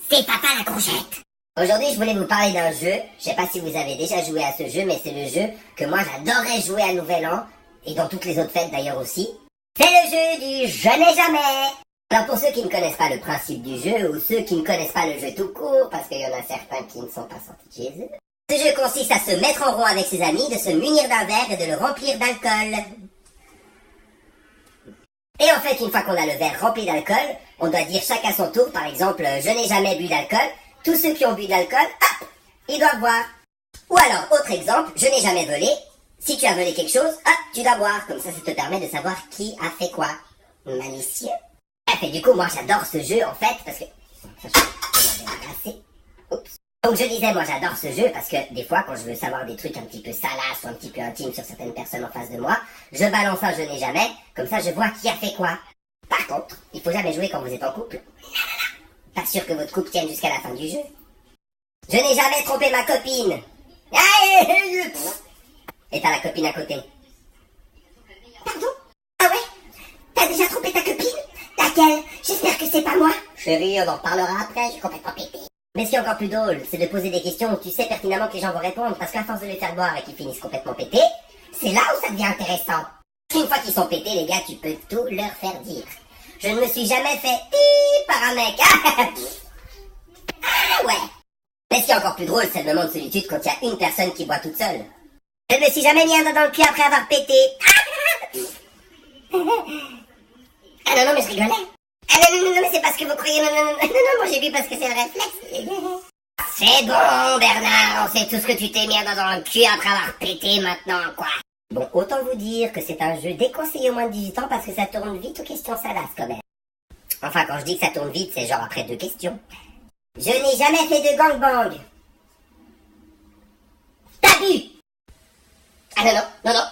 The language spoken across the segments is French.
c'est Papa la courgette. Aujourd'hui, je voulais vous parler d'un jeu. Je sais pas si vous avez déjà joué à ce jeu, mais c'est le jeu que moi j'adorais jouer à Nouvel An, et dans toutes les autres fêtes d'ailleurs aussi. C'est le jeu du Je n'ai jamais. Alors pour ceux qui ne connaissent pas le principe du jeu, ou ceux qui ne connaissent pas le jeu tout court, parce qu'il y en a certains qui ne sont pas sortis de chez eux, ce jeu consiste à se mettre en rond avec ses amis, de se munir d'un verre et de le remplir d'alcool. Et en fait, une fois qu'on a le verre rempli d'alcool, on doit dire chacun son tour, par exemple, je n'ai jamais bu d'alcool. Tous ceux qui ont bu de l'alcool, hop, ils doivent boire. Ou alors, autre exemple, je n'ai jamais volé. Si tu as volé quelque chose, hop, tu dois boire. Comme ça te permet de savoir qui a fait quoi. Malicieux. Et du coup, moi j'adore ce jeu en fait, parce que... Oups. Donc je disais, moi j'adore ce jeu parce que des fois, quand je veux savoir des trucs un petit peu salaces ou un petit peu intimes sur certaines personnes en face de moi, je balance un je n'ai jamais, comme ça je vois qui a fait quoi. Par contre, il faut jamais jouer quand vous êtes en couple. Pas sûr que votre couple tienne jusqu'à la fin du jeu. Je n'ai jamais trompé ma copine. Et t'as la copine à côté. Pardon? Ah ouais? T'as déjà trompé ta copine? Laquelle? J'espère que c'est pas moi. Chérie, on en parlera après, j'ai complètement pété. Mais ce qui est encore plus drôle, c'est de poser des questions où tu sais pertinemment que les gens vont répondre, parce qu'à force de les faire boire et qu'ils finissent complètement pétés, c'est là où ça devient intéressant. Une fois qu'ils sont pétés, les gars, tu peux tout leur faire dire. Je ne me suis jamais fait par un mec. Ah ouais. Mais ce qui est encore plus drôle, c'est le moment de solitude quand il y a une personne qui boit toute seule. Je ne me suis jamais mis un doigt dans le cul après avoir pété. Ah non, non, mais je rigolais. Ah non, non, non, mais c'est parce que vous croyez... Non, non, non, non, non, moi j'ai bu parce que c'est le réflexe. C'est bon, Bernard, on sait tout ce que tu t'es mis un doigt dans le cul après avoir pété maintenant, quoi. Bon, autant vous dire que c'est un jeu déconseillé au moins de 18 ans parce que ça tourne vite aux questions salaces quand même. Enfin, quand je dis que ça tourne vite, c'est genre après 2 questions. Je n'ai jamais fait de gangbang. T'as bu? Ah non, non, non, non.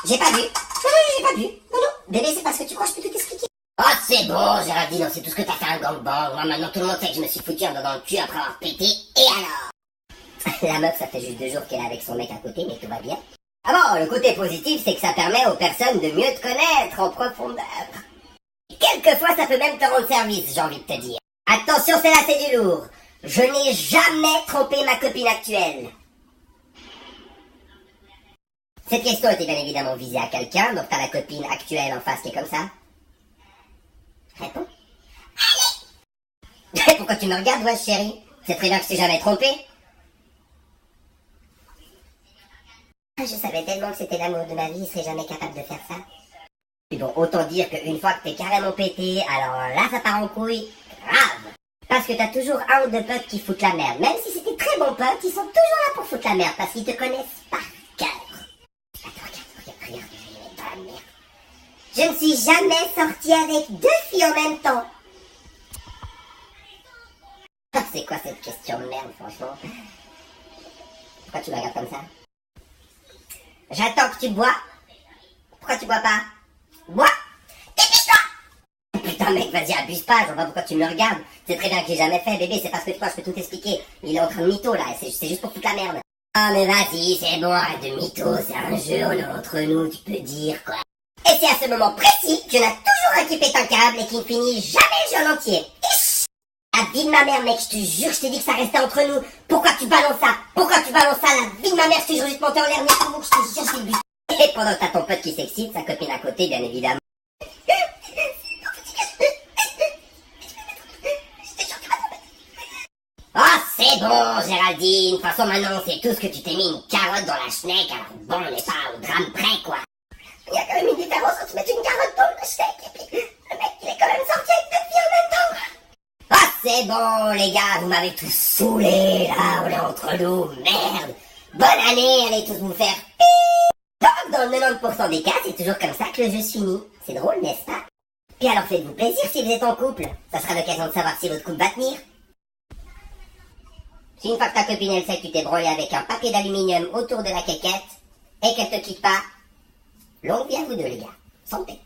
J'ai pas bu. Non, non, j'ai pas bu. Non, non. Bébé, c'est parce que tu crois que je peux tout t'expliquer. Oh, c'est bon, Géraldine, on sait tout ce que t'as fait un gangbang. Moi, maintenant, tout le monde sait que je me suis foutu un doigt dans le cul après avoir pété. Et alors? La meuf, ça fait juste 2 jours qu'elle est avec son mec à côté, mais tout va bien. Ah bon, le côté positif, c'est que ça permet aux personnes de mieux te connaître en profondeur. Et quelquefois, ça peut même te rendre service, j'ai envie de te dire. Attention, c'est là, c'est du lourd. Je n'ai jamais trompé ma copine actuelle. Cette question était bien évidemment visée à quelqu'un, donc t'as la copine actuelle en face qui est comme ça. Réponds. Allez. Pourquoi tu me regardes, ouais, chérie? C'est très bien que je t'ai jamais trompé. Je savais tellement que c'était l'amour de ma vie, je serais jamais capable de faire ça. Et bon, autant dire qu'une fois que t'es carrément pété, alors là ça part en couille, grave. Parce que t'as toujours un ou deux potes qui foutent la merde. Même si c'est des très bons potes, ils sont toujours là pour foutre la merde, parce qu'ils te connaissent par cœur. Attends, regarde, dans la merde. Je ne suis jamais sortie avec 2 filles en même temps. C'est quoi cette question de merde, franchement? Pourquoi tu me regardes comme ça? J'attends que tu bois. Pourquoi tu bois pas? Bois! Dépêche-toi! Putain mec, vas-y, abuse pas, je vois pas pourquoi tu me le regardes. C'est très bien que j'ai jamais fait, bébé, c'est parce que toi, je peux tout t'expliquer. Il est en train de mytho là, c'est juste pour foutre la merde. Oh mais vas-y, c'est bon, arrête de mytho, c'est un jeu, on est entre nous, tu peux dire quoi. Et c'est à ce moment précis qu'il y en a toujours un qui pète un câble et qui ne finit jamais le jeu en entier. La vie de ma mère, mec, je te jure, je t'ai dit que ça restait entre nous. Pourquoi tu balances ça? Pourquoi tu balances ça? La vie de ma mère, je te jure, je te monter en l'air, mais je te jure, je t'ai bu. Et pendant que t'as ton pote qui s'excite, sa copine à côté, bien évidemment. Oh, c'est bon, Géraldine. De toute façon, maintenant, c'est tout ce que tu t'es mis une carotte dans la schneck. Alors bon, on n'est pas au drame près, quoi. Il y a quand même une différence entre mettre une carotte dans la schneck et puis le mec, il est quand même sorti avec 2 filles en même temps. Ah, c'est bon, les gars, vous m'avez tous saoulé, là, on est entre nous, merde. Bonne année, allez tous vous faire Donc, dans le 90% des cas, c'est toujours comme ça que le jeu se finit. C'est drôle, n'est-ce pas? Puis alors, faites-vous plaisir si vous êtes en couple. Ça sera l'occasion de savoir si votre couple va tenir. Si une fois que ta copine, elle sait que tu t'es branlé avec un papier d'aluminium autour de la quéquette, et qu'elle te quitte pas, longue vie à vous deux, les gars. Santé.